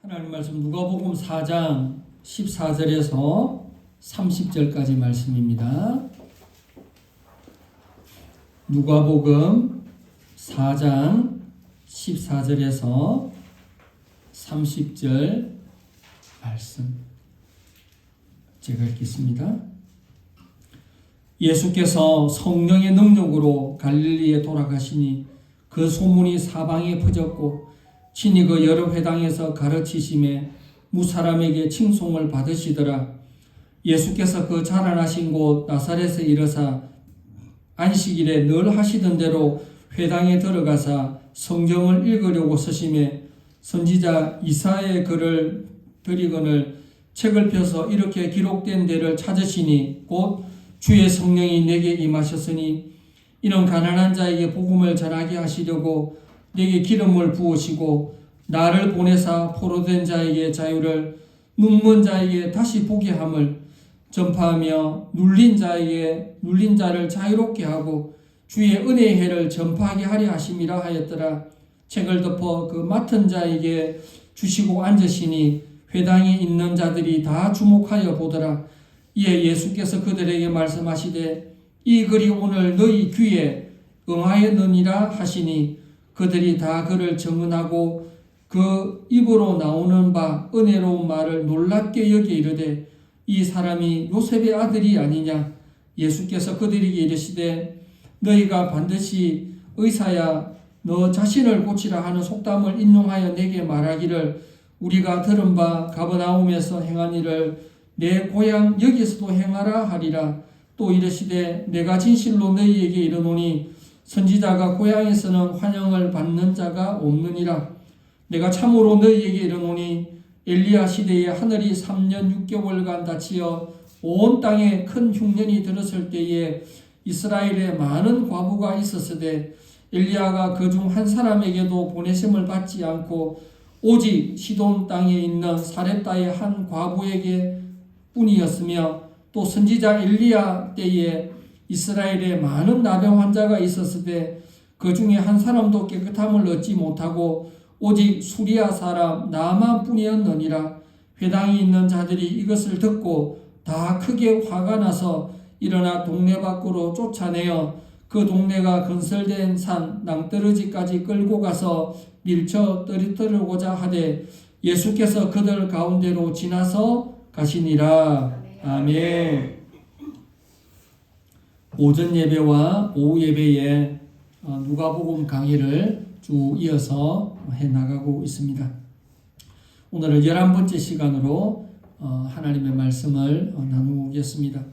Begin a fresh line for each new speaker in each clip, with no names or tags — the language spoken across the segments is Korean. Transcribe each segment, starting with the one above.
하나님 말씀 누가복음 4장 14절에서 30절까지 말씀입니다. 누가복음 4장 14절에서 30절 말씀 제가 읽겠습니다. 예수께서 성령의 능력으로 갈릴리에 돌아가시니 그 소문이 사방에 퍼졌고 친히 그 여러 회당에서 가르치심에 무사람에게 칭송을 받으시더라. 예수께서 그 자라나신 곳 나사렛에 이르사 안식일에 늘 하시던 대로 회당에 들어가사 성경을 읽으려고 서심에 선지자 이사야의 글을 들이거늘 책을 펴서 이렇게 기록된 데를 찾으시니 곧 주의 성령이 내게 임하셨으니 이는 가난한 자에게 복음을 전하게 하시려고 내게 기름을 부으시고 나를 보내사 포로된 자에게 자유를 눈먼 자에게 다시 보게 함을 전파하며 눌린 자를 자유롭게 하고 주의 은혜의 해를 전파하게 하려 하심이라 하였더라. 책을 덮어 그 맡은 자에게 주시고 앉으시니 회당에 있는 자들이 다 주목하여 보더라. 이에 예수께서 그들에게 말씀하시되 이 글이 오늘 너희 귀에 응하였느니라 하시니 그들이 다 그를 정언하고 그 입으로 나오는 바 은혜로운 말을 놀랍게 여겨 이르되 이 사람이 요셉의 아들이 아니냐. 예수께서 그들에게 이르시되 너희가 반드시 의사야 너 자신을 고치라 하는 속담을 인용하여 내게 말하기를 우리가 들은 바 가버나움에서 행한 일을 내 고향 여기서도 행하라 하리라. 또 이르시되 내가 진실로 너희에게 이르노니 선지자가 고향에서는 환영을 받는 자가 없느니라. 내가 참으로 너희에게 이르노니 엘리야 시대에 하늘이 3년 6개월간 닫히어 온 땅에 큰 흉년이 들었을 때에 이스라엘에 많은 과부가 있었으되 엘리야가 그중 한 사람에게도 보내심을 받지 않고 오직 시돈 땅에 있는 사렙다의 한 과부에게 뿐이었으며 또 선지자 엘리야 때에 이스라엘에 많은 나병 환자가 있었을 때 그 중에 한 사람도 깨끗함을 얻지 못하고 오직 수리아 사람 나만 뿐이었느니라. 회당에 있는 자들이 이것을 듣고 다 크게 화가 나서 일어나 동네 밖으로 쫓아내어 그 동네가 건설된 산 낭떠러지까지 끌고 가서 밀쳐 떨어뜨리고자 하되 예수께서 그들 가운데로 지나서 가시니라. 아멘. 오전 예배와 오후 예배에 누가복음 강의를 쭉 이어서 해나가고 있습니다. 오늘은 11번째 시간으로 하나님의 말씀을 나누겠습니다.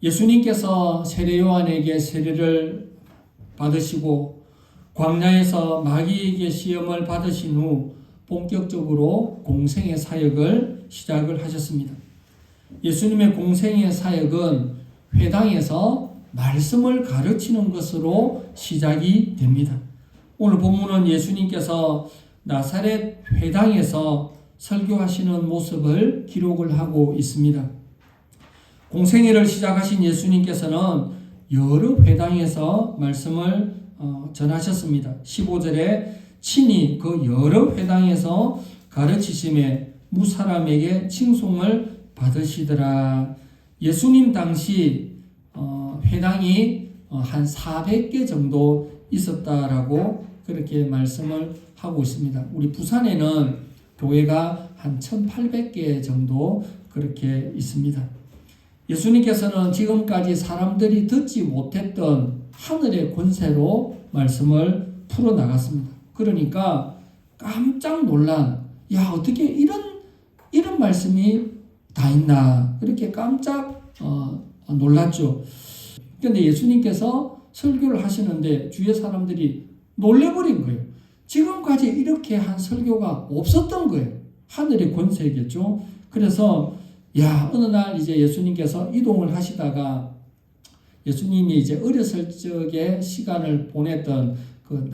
예수님께서 세례 요한에게 세례를 받으시고 광야에서 마귀에게 시험을 받으신 후 본격적으로 공생의 사역을 시작을 하셨습니다. 예수님의 공생의 사역은 회당에서 말씀을 가르치는 것으로 시작이 됩니다. 오늘 본문은 예수님께서 나사렛 회당에서 설교하시는 모습을 기록을 하고 있습니다. 공생애를 시작하신 예수님께서는 여러 회당에서 말씀을 전하셨습니다. 15절에 친히 그 여러 회당에서 가르치심에 무사람에게 칭송을 받으시더라. 예수님 당시 회당이 한 400개 정도 있었다라고 그렇게 말씀을 하고 있습니다. 우리 부산에는 교회가 한 1800개 정도 그렇게 있습니다. 예수님께서는 지금까지 사람들이 듣지 못했던 하늘의 권세로 말씀을 풀어나갔습니다. 그러니까 깜짝 놀란, 야, 어떻게 이런 말씀이 다 있나, 그렇게 깜짝 놀랐죠. 그런데 예수님께서 설교를 하시는데 주위의 사람들이 놀래버린 거예요. 지금까지 이렇게 한 설교가 없었던 거예요. 하늘의 권세겠죠. 그래서 어느 날 이제 예수님께서 이동을 하시다가 예수님이 이제 어렸을 적에 시간을 보냈던 그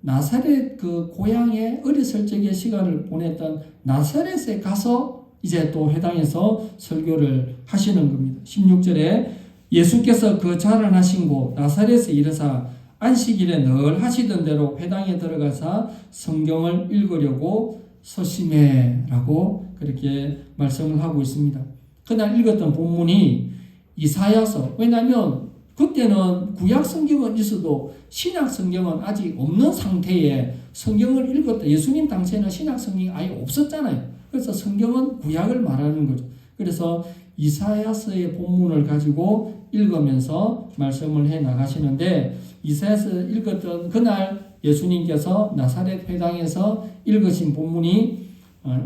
나사렛 그 고향에 어렸을 적에 시간을 보냈던 나사렛에 가서 이제 또 회당에서 설교를 하시는 겁니다. 16절에 예수께서 그 자라나신 곳 나사렛에 이르사 안식일에 늘 하시던 대로 회당에 들어가서 성경을 읽으려고 서심해라고 그렇게 말씀을 하고 있습니다. 그날 읽었던 본문이 이사야서, 왜냐하면 그때는 구약 성경은 있어도 신약 성경은 아직 없는 상태에 성경을 읽었다. 예수님 당시에는 신약 성경이 아예 없었잖아요. 그래서 성경은 구약을 말하는 거죠. 그래서 이사야서의 본문을 가지고 읽으면서 말씀을 해 나가시는데, 이사야서 읽었던 그날 예수님께서 나사렛 회당에서 읽으신 본문이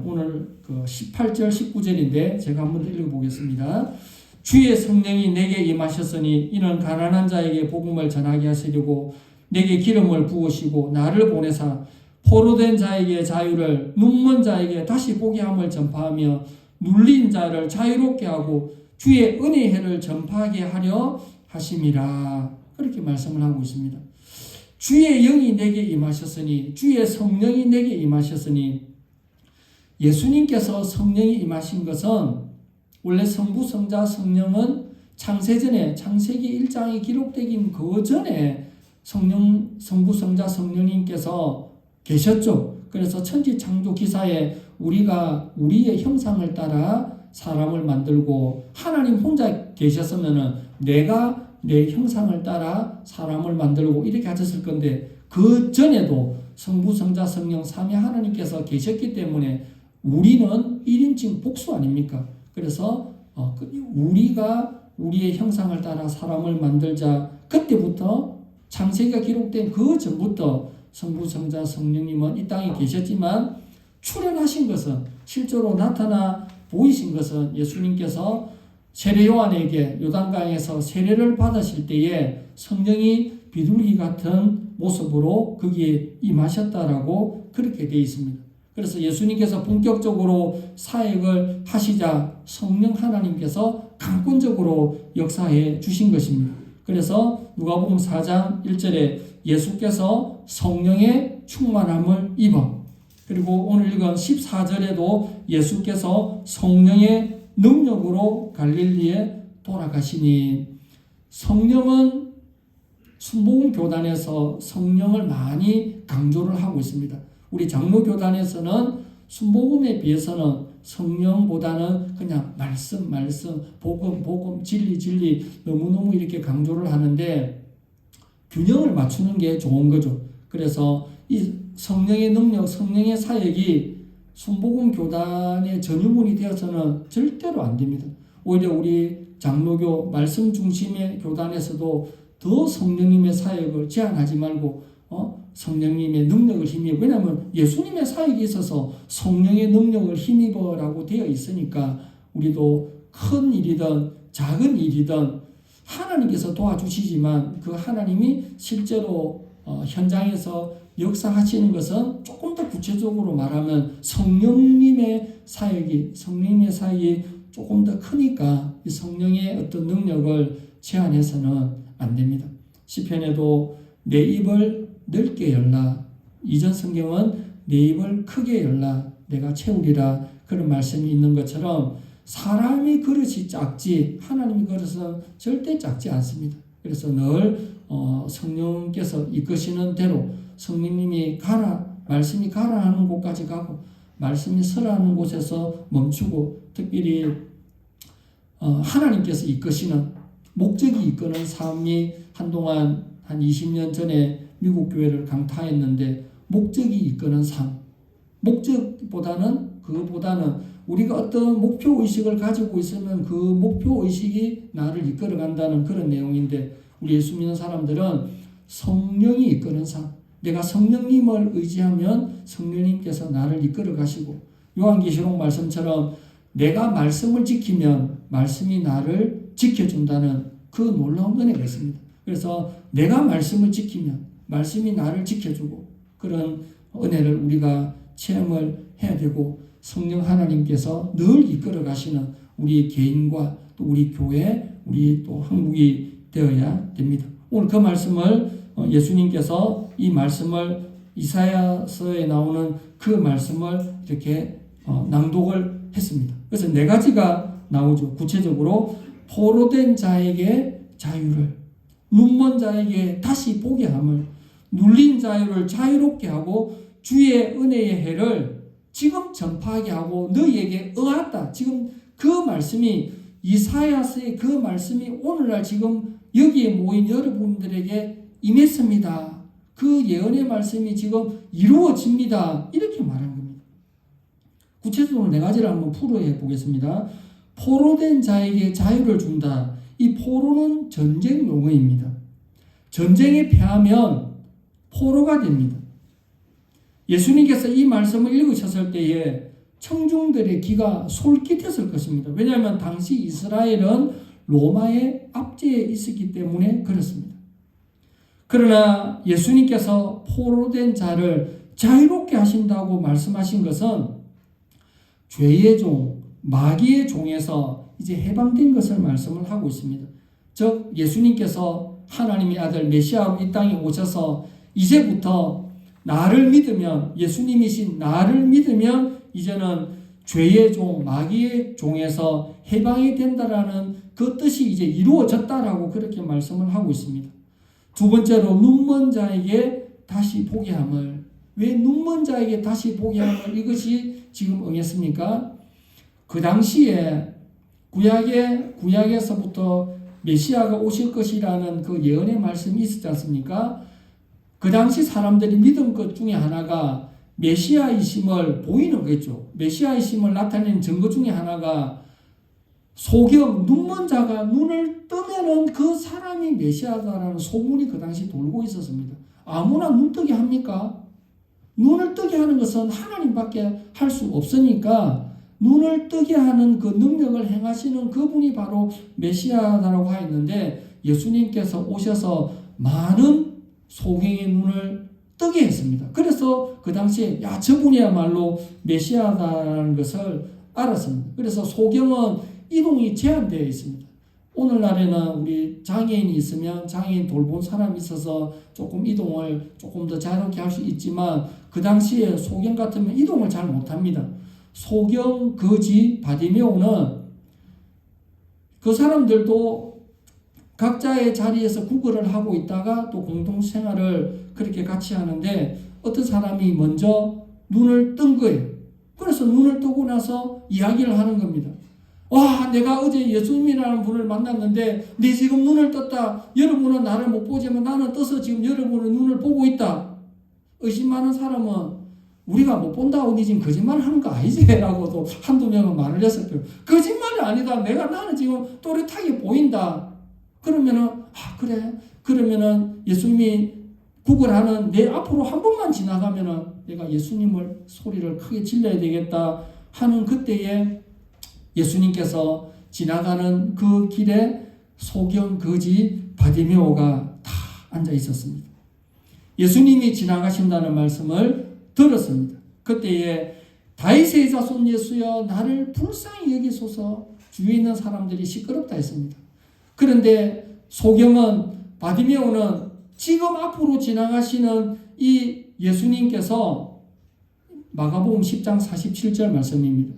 오늘 그 18절 19절인데 제가 한번 더 읽어보겠습니다. 주의 성령이 내게 임하셨으니 이는 가난한 자에게 복음을 전하게 하시려고 내게 기름을 부으시고 나를 보내사 포로된 자에게 자유를, 눈먼 자에게 다시 보게 함을 전파하며 눌린 자를 자유롭게 하고 주의 은혜의 해를 전파하게 하려 하심이라. 그렇게 말씀을 하고 있습니다. 주의 영이 내게 임하셨으니, 주의 성령이 내게 임하셨으니, 예수님께서 성령이 임하신 것은 원래 성부, 성자, 성령은 창세전에, 창세기 1장에 기록되긴 그 전에 성부, 성자, 성령님께서 계셨죠. 그래서 천지창조 기사에 우리가 우리의 형상을 따라 사람을 만들고, 하나님 혼자 계셨으면은 내가 내 형상을 따라 사람을 만들고 이렇게 하셨을 건데, 그 전에도 성부, 성자, 성령 삼위 하나님께서 계셨기 때문에 우리는 1인칭 복수 아닙니까? 그래서 우리가 우리의 형상을 따라 사람을 만들자. 그때부터 창세기가 기록된 그 전부터 성부, 성자, 성령님은 이 땅에 계셨지만, 출현하신 것은, 실제로 나타나 보이신 것은 예수님께서 세례 요한에게 요단강에서 세례를 받으실 때에 성령이 비둘기 같은 모습으로 거기에 임하셨다라고 그렇게 되어 있습니다. 그래서 예수님께서 본격적으로 사역을 하시자 성령 하나님께서 강권적으로 역사해 주신 것입니다. 그래서 누가복음 4장 1절에 예수께서 성령의 충만함을 입어, 그리고 오늘 읽은 14절에도 예수께서 성령의 능력으로 갈릴리에 돌아가시니, 성령은 순복음 교단에서 성령을 많이 강조를 하고 있습니다. 우리 장로교단에서는 순복음에 비해서는 성령보다는 그냥 말씀, 복음, 진리 너무너무 이렇게 강조를 하는데, 균형을 맞추는 게 좋은 거죠. 그래서 이 성령의 능력, 성령의 사역이 순복음 교단의 전유물이 되어서는 절대로 안 됩니다. 오히려 우리 장로교 말씀 중심의 교단에서도 더 성령님의 사역을 제한하지 말고 성령님의 능력을 힘입어, 왜냐하면 예수님의 사역이 있어서 성령의 능력을 힘입어라고 되어 있으니까, 우리도 큰 일이든 작은 일이든 하나님께서 도와주시지만 그 하나님이 실제로 현장에서 역사하시는 것은 조금 더 구체적으로 말하면 성령님의 사역이 조금 더 크니까 이 성령의 어떤 능력을 제한해서는 안 됩니다. 시편에도 내 입을 넓게 열라, 이전 성경은 내 입을 크게 열라 내가 채우리라, 그런 말씀이 있는 것처럼 사람의 그릇이 작지 하나님의 그릇은 절대 작지 않습니다. 그래서 늘 성령께서 이끄시는 대로 성령님이 말씀이 가라 하는 곳까지 가고, 말씀이 서라 하는 곳에서 멈추고, 특별히 하나님께서 이끄시는, 목적이 이끄는 삶이 한동안 한 20년 전에 미국 교회를 강타했는데, 목적이 이끄는 삶, 그거보다는 우리가 어떤 목표의식을 가지고 있으면 그 목표의식이 나를 이끌어 간다는 그런 내용인데, 우리 예수 믿는 사람들은 성령이 이끄는 삶, 내가 성령님을 의지하면 성령님께서 나를 이끌어 가시고, 요한계시록 말씀처럼 내가 말씀을 지키면 말씀이 나를 지켜준다는 그 놀라운 은혜가 있습니다. 그래서 내가 말씀을 지키면 말씀이 나를 지켜주고, 그런 은혜를 우리가 체험을 해야 되고, 성령 하나님께서 늘 이끌어 가시는 우리 개인과 또 우리 교회, 우리 또 한국이 되어야 됩니다. 오늘 그 말씀을 예수님께서 이 말씀을 이사야서에 나오는 그 말씀을 이렇게 낭독을 했습니다. 그래서 네 가지가 나오죠. 구체적으로 포로된 자에게 자유를, 눈먼 자에게 다시 보게 함을, 눌린 자유를 자유롭게 하고 주의 은혜의 해를 지금 전파하게 하고 너희에게 응하다. 지금 그 말씀이 이사야서의 그 말씀이 오늘날 지금 여기에 모인 여러분들에게 임했습니다. 그 예언의 말씀이 지금 이루어집니다. 이렇게 말한 겁니다. 구체적으로 네 가지를 한번 풀어해 보겠습니다. 포로된 자에게 자유를 준다. 이 포로는 전쟁 용어입니다. 전쟁에 패하면 포로가 됩니다. 예수님께서 이 말씀을 읽으셨을 때에 청중들의 귀가 솔깃했을 것입니다. 왜냐하면 당시 이스라엘은 로마의 압제에 있었기 때문에 그렇습니다. 그러나 예수님께서 포로된 자를 자유롭게 하신다고 말씀하신 것은 죄의 종, 마귀의 종에서 이제 해방된 것을 말씀을 하고 있습니다. 즉 예수님께서 하나님의 아들 메시아로 이 땅에 오셔서 이제부터 나를 믿으면, 예수님이신 나를 믿으면 이제는 죄의 종, 마귀의 종에서 해방이 된다라는 그 뜻이 이제 이루어졌다라고 그렇게 말씀을 하고 있습니다. 두 번째로 눈먼 자에게 다시 보게 함을. 왜 눈먼 자에게 다시 보게 함을? 이것이 지금 응했습니까? 그 당시에 구약에서부터 메시아가 오실 것이라는 그 예언의 말씀이 있었지 않습니까? 그 당시 사람들이 믿은 것 중에 하나가 메시아이심을 보이는 거겠죠. 메시아이심을 나타내는 증거 중에 하나가 소경, 눈먼 자가 눈을 뜨면은 그 사람이 메시아다라는 소문이 그 당시 돌고 있었습니다. 아무나 눈 뜨게 합니까? 눈을 뜨게 하는 것은 하나님밖에 할 수 없으니까 눈을 뜨게 하는 그 능력을 행하시는 그분이 바로 메시아다라고 하였는데 예수님께서 오셔서 많은 소경의 눈을 뜨게 했습니다. 그래서 그 당시에 저분이야말로 메시아다라는 것을 알았습니다. 그래서 소경은 이동이 제한되어 있습니다. 오늘날에는 우리 장애인이 있으면 장애인 돌본 사람이 있어서 조금 이동을 조금 더 자유롭게 할 수 있지만 그 당시에 소경 같으면 이동을 잘 못합니다. 소경, 거지, 바디메오는 그 사람들도 각자의 자리에서 구걸을 하고 있다가 또 공동생활을 그렇게 같이 하는데 어떤 사람이 먼저 눈을 뜬 거예요. 그래서 눈을 뜨고 나서 이야기를 하는 겁니다. 와, 내가 어제 예수님이라는 분을 만났는데 네 지금 눈을 떴다. 여러분은 나를 못 보지만 나는 떠서 지금 여러분의 눈을 보고 있다. 의심하는 사람은 우리가 못 본다고 니 지금 거짓말 하는 거 아니지? 라고도 한두 명은 말을 했을 거예요. 거짓말이 아니다. 나는 지금 또렷하게 보인다. 그러면은 그래. 그러면은 예수님이 구걸하는 내 앞으로 한 번만 지나가면은 내가 예수님을 소리를 크게 질러야 되겠다 하는 그때에 예수님께서 지나가는 그 길에 소경, 거지, 바디메오가 다 앉아 있었습니다. 예수님이 지나가신다는 말씀을 들었습니다. 그때에 다윗의 자손 예수여 나를 불쌍히 여기소서. 주위에 있는 사람들이 시끄럽다 했습니다. 그런데 소경은, 바디메오는 지금 앞으로 지나가시는 이 예수님께서 마가복음 10장 47절 말씀입니다.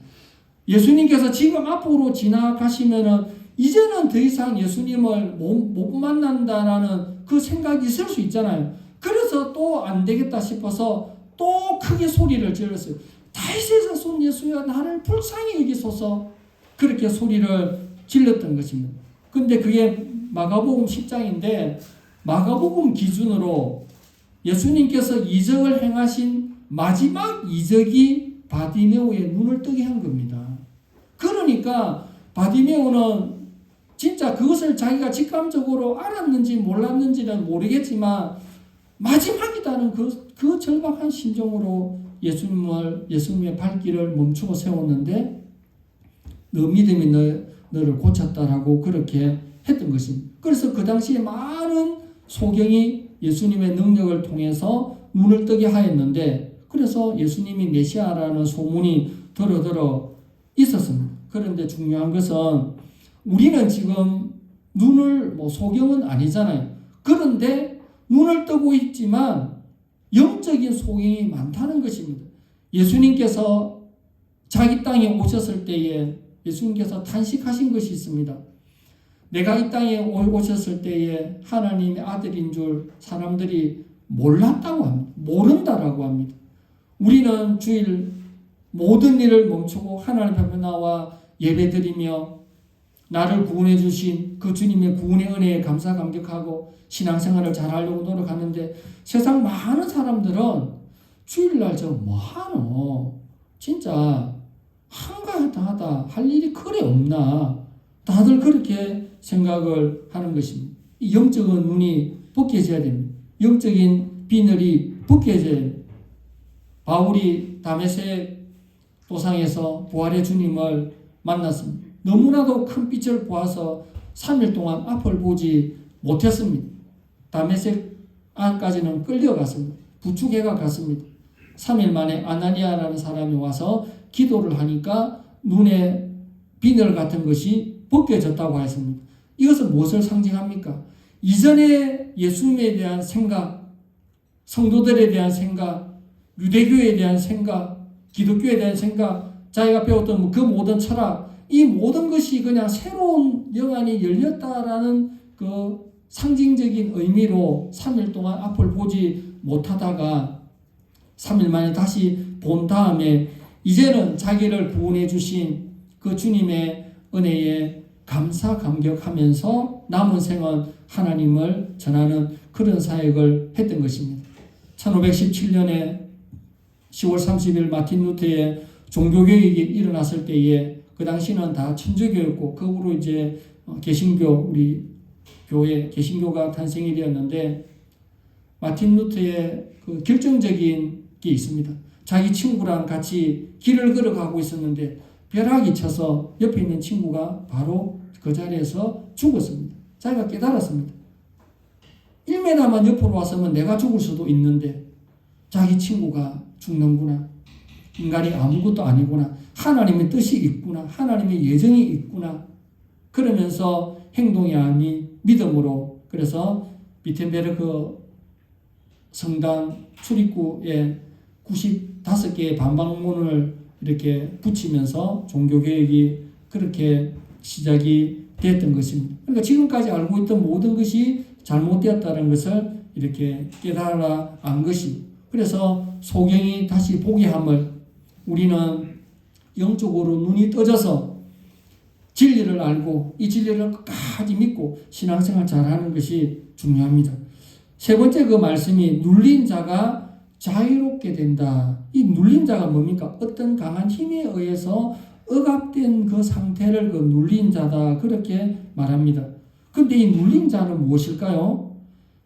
예수님께서 지금 앞으로 지나가시면은 이제는 더 이상 예수님을 못 만난다라는 그 생각이 있을 수 있잖아요. 그래서 또 안 되겠다 싶어서 또 크게 소리를 질렀어요. 다윗의 자손 예수여 나를 불쌍히 여기소서. 그렇게 소리를 질렀던 것입니다. 근데 그게 마가복음 10장인데 마가복음 기준으로 예수님께서 이적을 행하신 마지막 이적이 바디메오의 눈을 뜨게 한 겁니다. 그러니까 바디메오는 진짜 그것을 자기가 직감적으로 알았는지 몰랐는지는 모르겠지만 마지막이다는 그 절박한 심정으로 예수님의 발길을 멈추고 세웠는데 너 믿음이 너를 고쳤다라고 그렇게 했던 것입니다. 그래서 그 당시에 많은 소경이 예수님의 능력을 통해서 눈을 뜨게 하였는데 그래서 예수님이 메시아라는 소문이 들어 있었습니다. 그런데 중요한 것은 우리는 지금 소경은 아니잖아요. 그런데 눈을 뜨고 있지만 영적인 소경이 많다는 것입니다. 예수님께서 자기 땅에 오셨을 때에 예수님께서 탄식하신 것이 있습니다. 내가 이 땅에 오셨을 때에 하나님의 아들인 줄 사람들이 몰랐다고 합니다. 모른다라고 합니다. 우리는 주일 모든 일을 멈추고 하나님 앞에 나와 예배드리며 나를 구원해 주신 그 주님의 구원의 은혜에 감사 감격하고 신앙생활을 잘하려고 노력하는데 세상 많은 사람들은 주일날 저 뭐하노? 진짜 한가하다 할 일이 그리 없나? 다들 그렇게 생각을 하는 것입니다. 영적인 눈이 벗겨져야 됩니다. 영적인 비늘이 벗겨져야 됩니다. 바울이 다메섹 도상에서 부활의 주님을 만났습니다. 너무나도 큰 빛을 보아서 3일 동안 앞을 보지 못했습니다. 다메섹 안까지는 끌려갔습니다. 부축해가 갔습니다. 3일 만에 아나니아라는 사람이 와서 기도를 하니까 눈에 비늘 같은 것이 벗겨졌다고 했습니다. 이것은 무엇을 상징합니까? 이전에 예수님에 대한 생각, 성도들에 대한 생각, 유대교에 대한 생각, 기독교에 대한 생각, 자기가 배웠던 그 모든 철학, 이 모든 것이 그냥 새로운 영안이 열렸다라는 그 상징적인 의미로 3일 동안 앞을 보지 못하다가 3일 만에 다시 본 다음에 이제는 자기를 구원해 주신 그 주님의 은혜에 감사 감격하면서 남은 생은 하나님을 전하는 그런 사역을 했던 것입니다. 1517년에 10월 30일 마틴 루터의 종교개혁이 일어났을 때에 그 당시는 다 천주교였고 그 후로 이제 개신교 우리 교회 개신교가 탄생이 되었는데 마틴 루터의 그 결정적인 게 있습니다. 자기 친구랑 같이 길을 걸어가고 있었는데 벼락이 쳐서 옆에 있는 친구가 바로 그 자리에서 죽었습니다. 자기가 깨달았습니다. 1m만 옆으로 왔으면 내가 죽을 수도 있는데 자기 친구가 죽는구나. 인간이 아무것도 아니구나. 하나님의 뜻이 있구나. 하나님의 예정이 있구나. 그러면서 행동이 아니 믿음으로 그래서 비텐베르크 성당 출입구에 95개의 반박문을 이렇게 붙이면서 종교개혁이 그렇게 시작이 됐던 것입니다. 그러니까 지금까지 알고 있던 모든 것이 잘못되었다는 것을 이렇게 깨달아 안 것이 그래서 소경이 다시 보게 함을 우리는 영적으로 눈이 떠져서 진리를 알고 이 진리를 끝까지 믿고 신앙생활 잘하는 것이 중요합니다. 세 번째 그 말씀이 눌린 자가 자유롭게 된다. 이 눌린 자가 뭡니까? 어떤 강한 힘에 의해서 억압된 그 상태를 그 눌린 자다. 그렇게 말합니다. 그런데 이 눌린 자는 무엇일까요?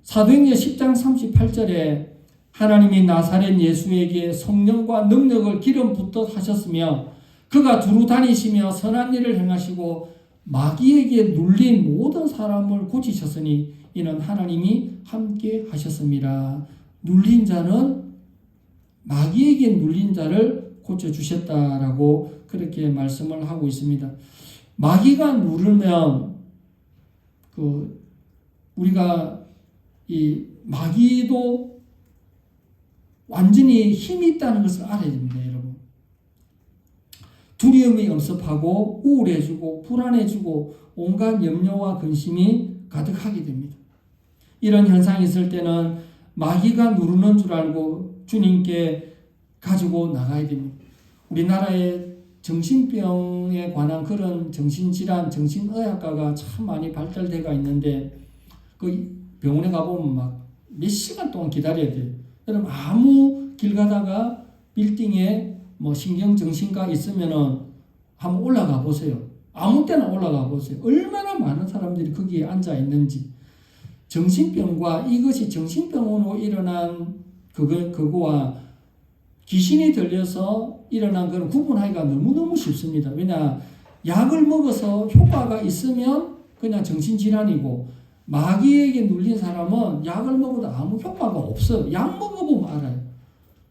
사도행전 10장 38절에 하나님이 나사렛 예수에게 성령과 능력을 기름 붓듯 하셨으며 그가 두루 다니시며 선한 일을 행하시고 마귀에게 눌린 모든 사람을 고치셨으니 이는 하나님이 함께 하셨습니다. 눌린 자는 마귀에게 눌린 자를 고쳐주셨다라고 그렇게 말씀을 하고 있습니다. 마귀가 누르면 우리가 이 마귀도 완전히 힘이 있다는 것을 알아야 됩니다, 여러분. 두려움이 엄습하고 우울해지고 불안해지고 온갖 염려와 근심이 가득하게 됩니다. 이런 현상이 있을 때는 마귀가 누르는 줄 알고 주님께 가지고 나가야 됩니다. 우리나라에 정신병에 관한 그런 정신질환, 정신의학과가 참 많이 발달되어 있는데 그 병원에 가보면 막 몇 시간 동안 기다려야 돼요. 여러분 아무 길 가다가 빌딩에 뭐 신경정신과 있으면은 한번 올라가 보세요. 아무 때나 올라가 보세요. 얼마나 많은 사람들이 거기에 앉아 있는지. 정신병과 이것이 정신병으로 일어난 그거와 귀신이 들려서 일어난 그런 구분하기가 너무너무 쉽습니다. 왜냐, 약을 먹어서 효과가 있으면 그냥 정신질환이고, 마귀에게 눌린 사람은 약을 먹어도 아무 효과가 없어요. 약 먹어보면 알아요.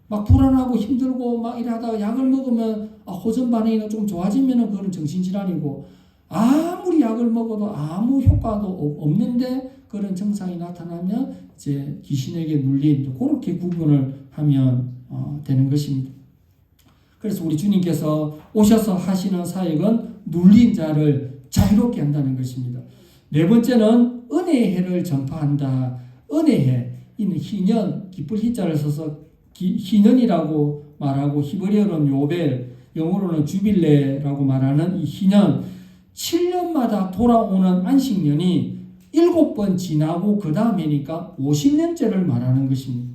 막 불안하고 힘들고 막 이러다가 약을 먹으면 호전 반응이 좀 좋아지면 그건 정신질환이고, 아무리 약을 먹어도 아무 효과도 없는데 그런 증상이 나타나면 이제 귀신에게 눌린, 그렇게 구분을 하면 되는 것입니다. 그래서 우리 주님께서 오셔서 하시는 사역은 눌린 자를 자유롭게 한다는 것입니다. 네 번째는 은혜의 해를 전파한다. 은혜의 해, 이는 희년, 기쁠 희자를 써서 희년이라고 말하고 히브리어로는 요벨, 영어로는 주빌레라고 말하는 이 희년, 7년마다 돌아오는 안식년이 7번 지나고 그 다음이니까 50년째를 말하는 것입니다.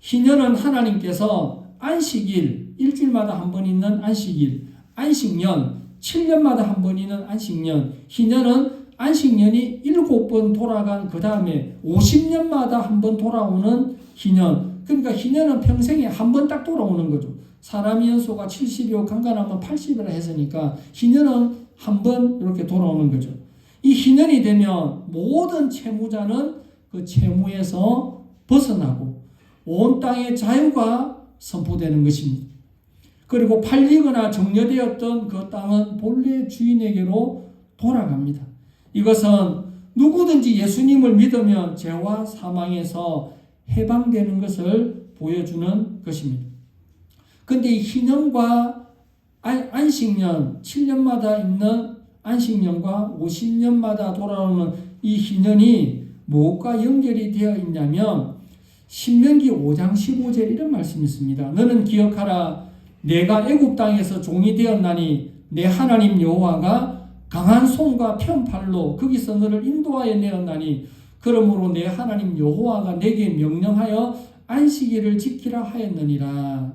희년은 하나님께서 안식일, 일주일마다 한 번 있는 안식일, 안식년, 7년마다 한 번 있는 안식년, 희년은 안식년이 7번 돌아간 그 다음에 50년마다 한 번 돌아오는 희년. 그러니까 희년은 평생에 한 번 딱 돌아오는 거죠. 사람의 연소가 70이고 강간하면 80이라 했으니까 희년은 한 번 이렇게 돌아오는 거죠. 이 희년이 되면 모든 채무자는 그 채무에서 벗어나고 온 땅의 자유가 선포되는 것입니다. 그리고 팔리거나 정려되었던 그 땅은 본래 주인에게로 돌아갑니다. 이것은 누구든지 예수님을 믿으면 죄와 사망에서 해방되는 것을 보여주는 것입니다. 그런데 이 희년과 안식년, 7년마다 있는 안식년과 50년마다 돌아오는 이 희년이 무엇과 연결이 되어 있냐면 신명기 5장 15절 이런 말씀이 있습니다. 너는 기억하라. 내가 애굽 땅에서 종이 되었나니 내 하나님 여호와가 강한 손과 편팔로 거기서 너를 인도하여 내었나니 그러므로 내 하나님 여호와가 내게 명령하여 안식일을 지키라 하였느니라.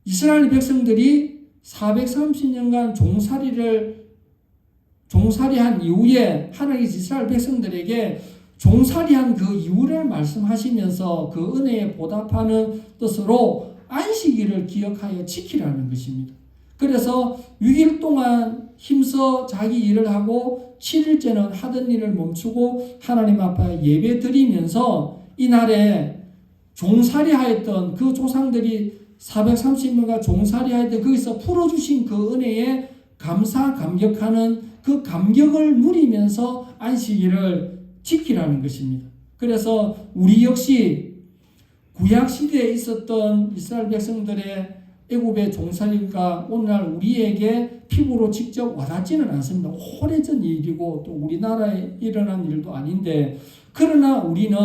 이스라엘 백성들이 430년간 종살이한 이후에 하나님께서 이스라엘 백성들에게 종살이한 그 이유를 말씀하시면서 그 은혜에 보답하는 뜻으로 안식일을 기억하여 지키라는 것입니다. 그래서 6일 동안 힘써 자기 일을 하고 7일째는 하던 일을 멈추고 하나님 앞에 예배 드리면서 이날에 종살이하였던 그 조상들이 430년간 종살이하였던 거기서 풀어주신 그 은혜에 감사 감격하는 그 감격을 누리면서 안식일을 지키라는 것입니다. 그래서 우리 역시 구약시대에 있었던 이스라엘 백성들의 애굽의 종살이가 오늘날 우리에게 피부로 직접 와닿지는 않습니다. 오래전 일이고 또 우리나라에 일어난 일도 아닌데 그러나 우리는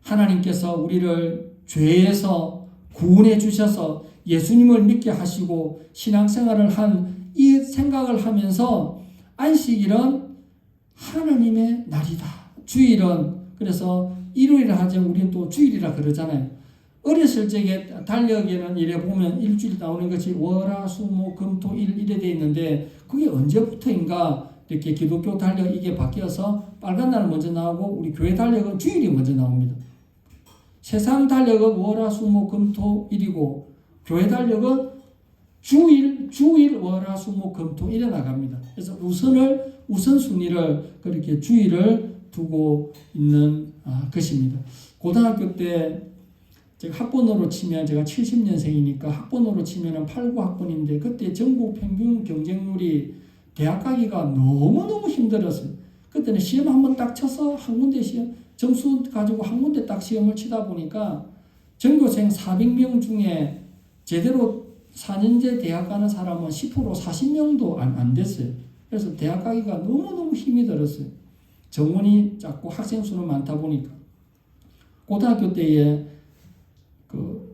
하나님께서 우리를 죄에서 구원해 주셔서 예수님을 믿게 하시고 신앙생활을 한 이 생각을 하면서 안식일은 하나님의 날이다. 주일은 그래서 일요일을 하지 우리는 또 주일이라 그러잖아요. 어렸을 적에 달력에는 이래 보면 일주일 나오는 것이 월화수목금토일 이래 돼 있는데 그게 언제부터인가 이렇게 기독교 달력 이게 바뀌어서 빨간 날 먼저 나오고 우리 교회 달력은 주일이 먼저 나옵니다. 세상 달력은 월화수목금토일이고 교회 달력은 주일 월화수목금토 이래 나갑니다. 그래서 우선순위를 그렇게 주일을 두고 있는 것입니다. 고등학교 때 제가 학번으로 치면 제가 70년생이니까 학번으로 치면은 89학번인데 그때 전국 평균 경쟁률이 대학 가기가 너무너무 힘들었어요. 그때는 시험 한번 딱 쳐서 한 군데 시험 점수 가지고 한 군데 딱 시험을 치다 보니까 전교생 400명 중에 제대로 4년제 대학 가는 사람은 10% 40명도 안 됐어요. 그래서 대학 가기가 너무너무 힘이 들었어요. 정원이 작고 학생 수는 많다 보니까. 고등학교 때에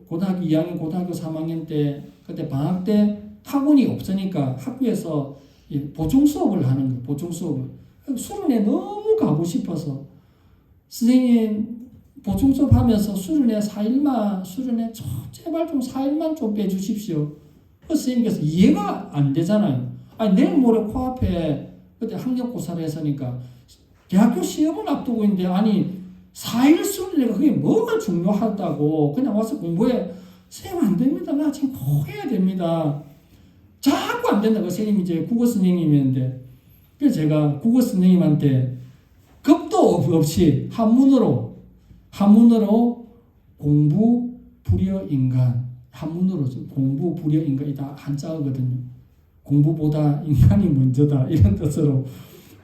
고등학교 2학년, 고등학교 3학년 때 그때 방학 때 학원이 없으니까 학교에서 보충 수업을 하는 거예요. 보충 수업을. 수련회 너무 가고 싶어서 선생님 보충 수업 하면서 수련회 4일만 수련회 제발 좀 4일만 좀 빼주십시오. 선생님께서 이해가 안 되잖아요. 아니 내일 모레 코앞에 그때 학력고사를 했으니까 대학교 시험을 앞두고 있는데 아니 4일 수련회가 그게 뭐가 중요하다고 그냥 와서 공부해. 선생님 안 됩니다. 나 지금 꼭 해야 됩니다. 자꾸 안 된다고. 선생님이 이제 국어 선생님이었는데 그래서 제가 국어 선생님한테 겁도 없이 한문으로 공부 불여 인간 한문으로 공부 불여 인간이다 한자어거든요. 공부보다 인간이 먼저다 이런 뜻으로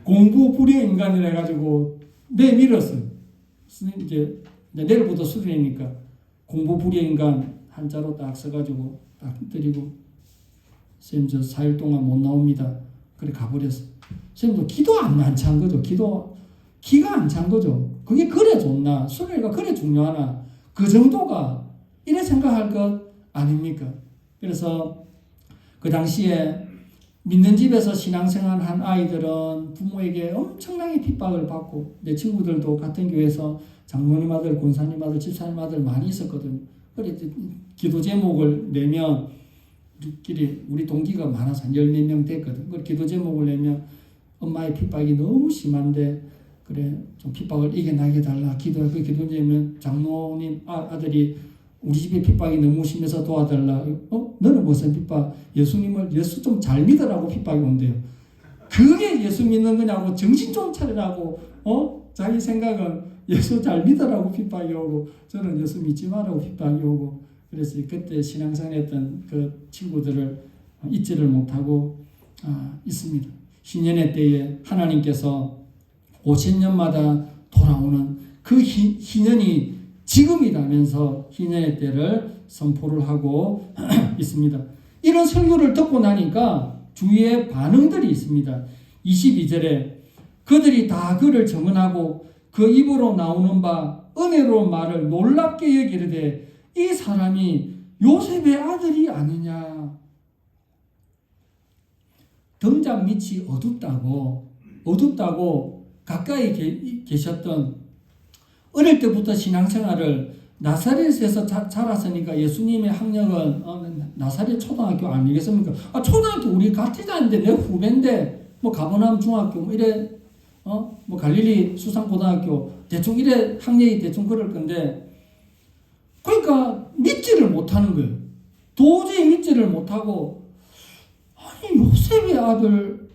공부 불여 인간이라 해가지고 내밀었어요. 선생님 이제 내일부터 수련이니까 공부 불여 인간 한자로 딱 써가지고 딱 드리고 선생님 저 4일 동안 못 나옵니다. 그래 가버렸어. 선생님도 기도 안 찬 거죠. 기가 안 찬 거죠. 그게 그래 좋나? 수련회가 그래 중요하나? 그 정도가 이래 생각할 것 아닙니까? 그래서 그 당시에 믿는 집에서 신앙생활 한 아이들은 부모에게 엄청나게 핍박을 받고, 내 친구들도 같은 교회에서 장로님 아들, 권사님 아들, 집사님 아들 많이 있었거든요. 그래 기도 제목을 내면 우리 동기가 많아서 한 10몇 명 됐거든. 그 기도 제목을 내면 엄마의 핍박이 너무 심한데 그래 좀 핍박을 이겨나게 달라 기도하고, 그 기도 제면 장로님 아들이 우리 집에 핍박이 너무 심해서 도와달라. 너는 무슨 핍박? 예수 좀 잘 믿으라고 핍박이 온대요. 그게 예수 믿는 거냐고, 정신 좀 차리라고. 자기 생각은 예수 잘 믿으라고 핍박이 오고, 저는 예수 믿지 말라고 핍박이 오고. 그래서 그때 신앙생활했던 그 친구들을 잊지를 못하고 있습니다. 신년회 때에 하나님께서 50년마다 돌아오는 그 희년이 지금이라면서 희년의 때를 선포를 하고 있습니다. 이런 설교를 듣고 나니까 주위에 반응들이 있습니다. 22절에 그들이 다 그를 정언하고 그 입으로 나오는 바 은혜로운 말을 놀랍게 여기르되 이 사람이 요셉의 아들이 아니냐. 등잔 밑이 어둡다고 가까이 계셨던, 어릴 때부터 신앙생활을 나사렛에서 자랐으니까 예수님의 학력은 나사렛 초등학교 아니겠습니까? 초등학교 우리 같이 다니는데 내 후배인데 뭐 가버나움 중학교 뭐 이래 뭐 갈릴리 수상고등학교 대충 이래 학력이 대충 그럴 건데, 그러니까 믿지를 못하는 거예요. 도저히 믿지를 못하고, 아니 요셉의 아들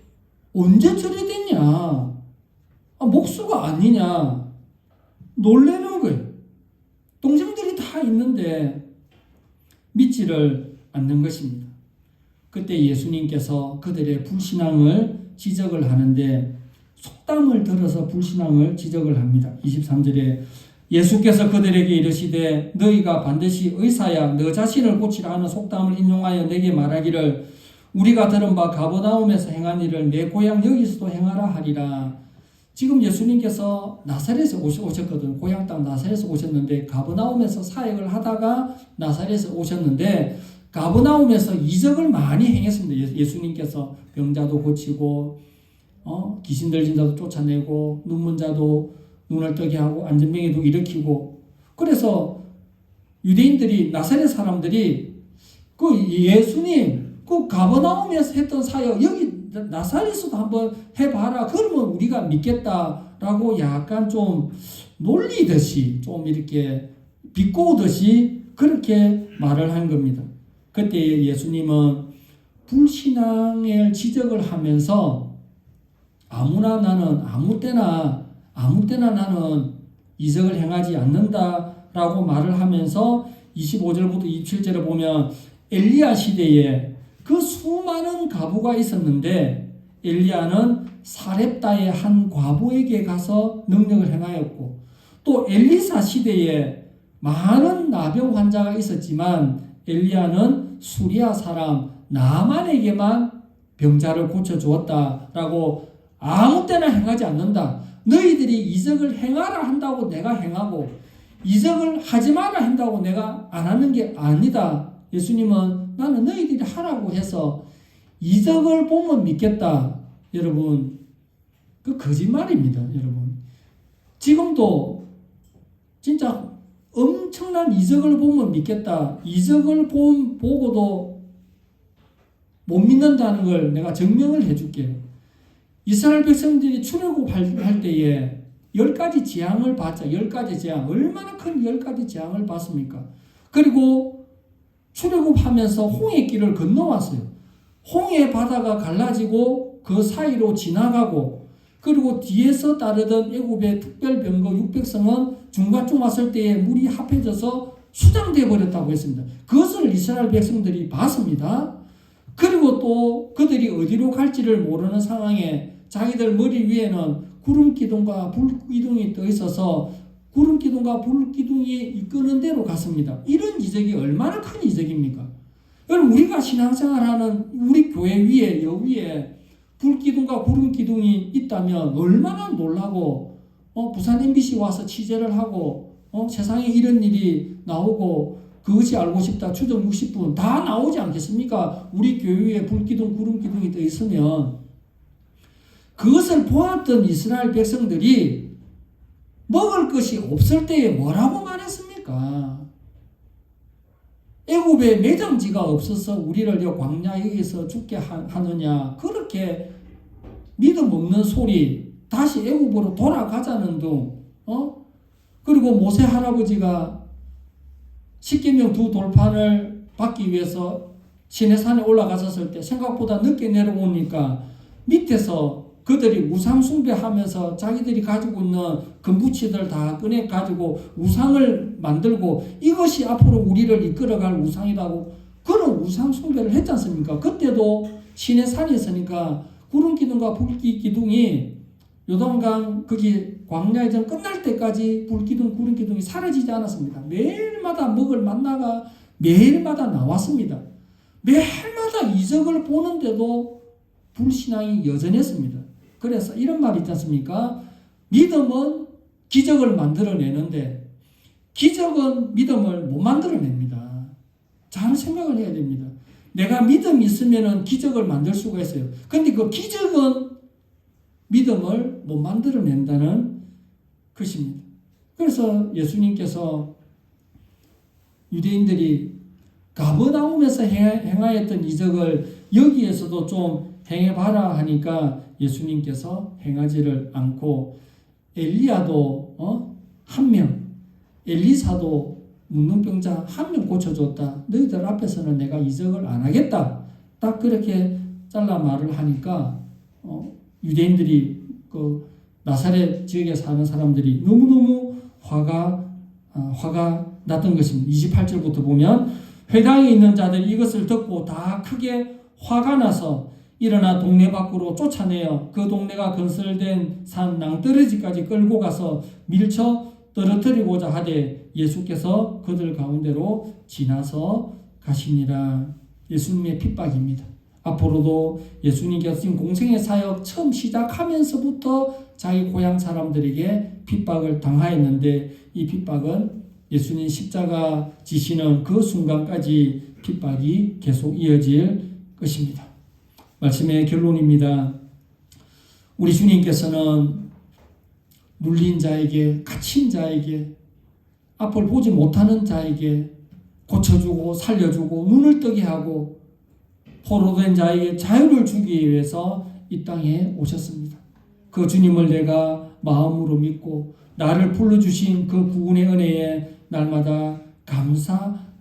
언제 저리 됐냐? 목수가 아니냐? 놀래는 거예요. 동생들이 다 있는데 믿지를 않는 것입니다. 그때 예수님께서 그들의 불신앙을 지적을 하는데, 속담을 들어서 불신앙을 지적을 합니다. 23절에 예수께서 그들에게 이르시되 너희가 반드시 의사야 너 자신을 고치라 하는 속담을 인용하여 내게 말하기를 우리가 들은 바 가버나움에서 행한 일을 내 고향 여기서도 행하라 하리라. 지금 예수님께서 나사렛에 오셨거든. 고향 땅 나사렛에 오셨는데, 가버나움에서 사역을 하다가 나사렛에 오셨는데, 가버나움에서 이적을 많이 행했습니다. 예수님께서 병자도 고치고, 귀신 들린 자도 쫓아내고, 눈먼 자도 눈을 뜨게 하고, 안전병이도 일으키고. 그래서 유대인들이, 나사렛 사람들이 그 예수님 그 가버나움에서 했던 사역 여기 나사렛에서도 한번 해봐라. 그러면 우리가 믿겠다라고 약간 좀 놀리듯이, 좀 이렇게 비꼬듯이 그렇게 말을 한 겁니다. 그때 예수님은 불신앙을 지적을 하면서 아무 때나 나는 이적을 행하지 않는다라고 말을 하면서 25절부터 27절에 보면 엘리야 시대에 그 수많은 과부가 있었는데 엘리야는 사렙다의 한 과부에게 가서 능력을 행하였고, 또 엘리사 시대에 많은 나병 환자가 있었지만 엘리야는 수리아 사람 나만에게만 병자를 고쳐주었다라고 아무 때나 행하지 않는다. 너희들이 이적을 행하라 한다고 내가 행하고 이적을 하지 마라 한다고 내가 안 하는 게 아니다. 예수님은 나는 너희들이 하라고 해서 이적을 보면 믿겠다. 여러분, 그 거짓말입니다. 여러분, 지금도 진짜 엄청난 이적을 보면 믿겠다. 이적을 보고도 못 믿는다는 걸 내가 증명을 해줄게요. 이스라엘 백성들이 출애굽할 때에 10가지 재앙을 받자. 10가지 재앙. 얼마나 큰 10가지 재앙을 받습니까? 그리고 출애굽하면서 홍해 길을 건너왔어요. 홍해 바다가 갈라지고 그 사이로 지나가고, 그리고 뒤에서 따르던 애굽의 특별병거 600성은 중간쯤 왔을 때에 물이 합해져서 수장되어 버렸다고 했습니다. 그것을 이스라엘 백성들이 봤습니다. 그리고 또 그들이 어디로 갈지를 모르는 상황에 자기들 머리 위에는 구름 기둥과 불 기둥이 떠 있어서 구름 기둥과 불 기둥이 이끄는 대로 갔습니다. 이런 이적이 얼마나 큰 이적입니까? 여러분, 우리가 신앙생활하는 우리 교회 위에, 여위에 불 기둥과 구름 기둥이 있다면 얼마나 놀라고, 부산 MBC 와서 취재를 하고, 세상에 이런 일이 나오고, 그것이 알고 싶다 추적 60분 다 나오지 않겠습니까? 우리 교회에 불기둥 구름기둥이 떠 있으면 그것을 보았던 이스라엘 백성들이 먹을 것이 없을 때에 뭐라고 말했습니까? 애굽에 매장지가 없어서 우리를 이 광야에서 죽게 하느냐, 그렇게 믿음 없는 소리, 다시 애굽으로 돌아가자는 둥, 그리고 모세 할아버지가 십계명 두 돌판을 받기 위해서 시내산에 올라갔었을 때 생각보다 늦게 내려오니까 밑에서 그들이 우상 숭배하면서 자기들이 가지고 있는 금부치들 다 꺼내 가지고 우상을 만들고 이것이 앞으로 우리를 이끌어갈 우상이라고 그런 우상 숭배를 했지 않습니까? 그때도 시내산에 있으니까 구름기둥과 불기둥이 요단강 거기 광야전 끝날 때까지 불기둥 구름기둥이 사라지지 않았습니다. 매일마다 먹을 만나가 매일마다 나왔습니다. 매일마다 이적을 보는데도 불신앙이 여전했습니다. 그래서 이런 말이 있지 않습니까? 믿음은 기적을 만들어내는데 기적은 믿음을 못 만들어냅니다. 잘 생각을 해야 됩니다. 내가 믿음이 있으면 기적을 만들 수가 있어요. 그런데 그 기적은 믿음을 못 만들어낸다는 것입니다. 그래서 예수님께서 유대인들이 가버나움에서 행하였던 이적을 여기에서도 좀 행해봐라 하니까 예수님께서 행하지를 않고 엘리야도 한 명, 엘리사도 문둥병자 한 명 고쳐줬다. 너희들 앞에서는 내가 이적을 안 하겠다. 딱 그렇게 잘라 말을 하니까 유대인들이 그 나사렛 지역에 사는 사람들이 너무너무 화가 났던 것입니다. 28절부터 보면 회당에 있는 자들이 이것을 듣고 다 크게 화가 나서 일어나 동네 밖으로 쫓아내어 그 동네가 건설된 산 낭떠러지까지 끌고 가서 밀쳐 떨어뜨리고자 하되 예수께서 그들 가운데로 지나서 가시니라. 예수님의 핍박입니다. 앞으로도 예수님께서 지금 공생의 사역 처음 시작하면서부터 자기 고향 사람들에게 핍박을 당하였는데 이 핍박은 예수님 십자가 지시는 그 순간까지 핍박이 계속 이어질 것입니다. 말씀의 결론입니다. 우리 주님께서는 눌린 자에게, 갇힌 자에게, 앞을 보지 못하는 자에게 고쳐주고 살려주고 눈을 뜨게 하고 포로된 자에게 자유를 주기 위해서 이 땅에 오셨습니다. 그 주님을 내가 마음으로 믿고 나를 불러주신 그 구원의 은혜에 날마다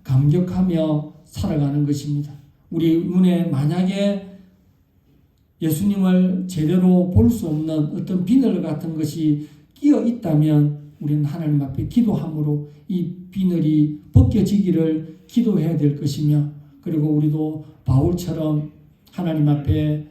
감격하며 살아가는 것입니다. 우리 눈에 만약에 예수님을 제대로 볼 수 없는 어떤 비늘 같은 것이 끼어 있다면 우리는 하나님 앞에 기도함으로 이 비늘이 벗겨지기를 기도해야 될 것이며, 그리고 우리도 바울처럼 하나님 앞에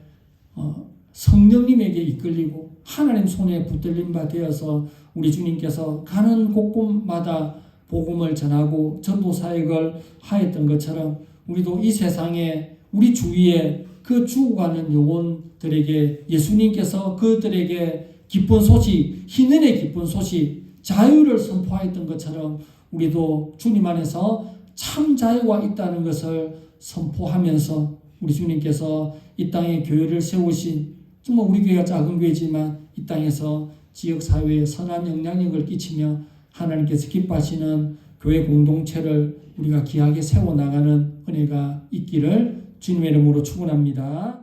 성령님에게 이끌리고 하나님 손에 붙들린 바 되어서 우리 주님께서 가는 곳곳마다 복음을 전하고 전도 사역을 하였던 것처럼 우리도 이 세상에 우리 주위에 그 죽어가는 영혼들에게 예수님께서 그들에게 기쁜 소식, 희년의 기쁜 소식, 자유를 선포하였던 것처럼 우리도 주님 안에서 참 자유가 있다는 것을 선포하면서 우리 주님께서 이 땅에 교회를 세우신, 정말 우리 교회가 작은 교회지만 이 땅에서 지역사회에 선한 영향력을 끼치며 하나님께서 기뻐하시는 교회 공동체를 우리가 귀하게 세워나가는 은혜가 있기를 주님의 이름으로 축원합니다.